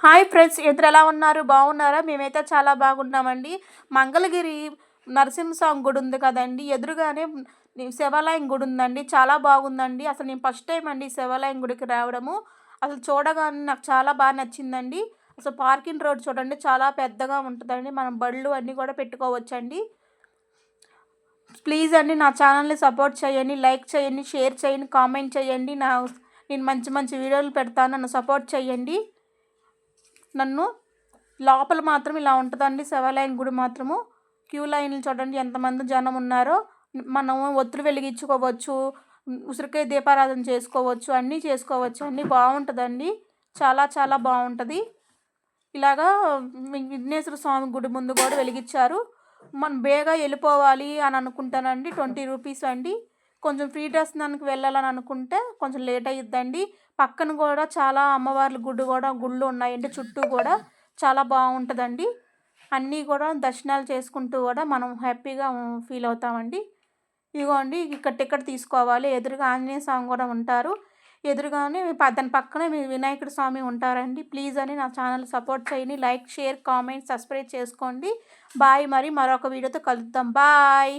Hi friends, ఇద్దరు ఎలా ఉన్నారు? బాగున్నారా? మేమైతే చాలా బాగున్నామండి. మంగళగిరి నరసింహస్వామి గుడి ఉంది కదండి, ఎదురుగానే శివాలయం గుడి ఉందండి. చాలా బాగుందండి. అసలు నేను ఫస్ట్ టైం అండి శివాలయం గుడికి రావడము. అసలు చూడగానే నాకు చాలా బాగా నచ్చిందండి. అసలు పార్కింగ్ రోడ్ చూడండి, చాలా పెద్దగా ఉంటుందండి. మనం బళ్ళు అన్నీ కూడా పెట్టుకోవచ్చండి. ప్లీజ్ అండి నా ఛానల్ని సపోర్ట్ చేయండి, లైక్ చేయండి, షేర్ చేయండి, కామెంట్ చేయండి. నేను మంచి మంచి వీడియోలు పెడతాను, నన్ను సపోర్ట్ చేయండి. నన్ను లోపల మాత్రం ఇలా ఉంటుందండి శివాలయం గుడి మాత్రము. క్యూ లైన్లు చూడండి ఎంతమంది జనం ఉన్నారో. మనము ఒత్తులు వెలిగించుకోవచ్చు, ఉసిరికాయ దీపారాధన చేసుకోవచ్చు, అన్నీ చేసుకోవచ్చు, అన్నీ బాగుంటుందండి. చాలా చాలా బాగుంటుంది. ఇలాగా విఘ్నేశ్వర స్వామి గుడి ముందు కూడా వెలిగించారు. మనం బేగా వెళ్ళిపోవాలి అని అనుకుంటానండి, 20 రూపీస్ అండి. కొంచెం ఫ్రీ దర్శనానికి వెళ్ళాలని అనుకుంటే కొంచెం లేట్ అయ్యిద్దండి. పక్కన కూడా చాలా అమ్మవార్ల గుళ్ళు ఉన్నాయండి. చుట్టూ కూడా చాలా బాగుంటుందండి. అన్నీ కూడా దర్శనాలు చేసుకుంటూ కూడా మనం హ్యాపీగా ఫీల్ అవుతామండి. ఇదిగోండి, ఇక్కడ టికెట్ తీసుకోవాలి. ఎదురుగా ఆంజనేయ స్వామి కూడా ఉంటారు. ఎదురుగానే దాని పక్కనే వినాయకుడు స్వామి ఉంటారండి. ప్లీజ్ అని నా ఛానల్ సపోర్ట్ చేయండి. లైక్, షేర్, కామెంట్, సబ్స్క్రైబ్ చేసుకోండి. బాయ్. మరి మరొక వీడియోతో కలుద్దాం. బాయ్.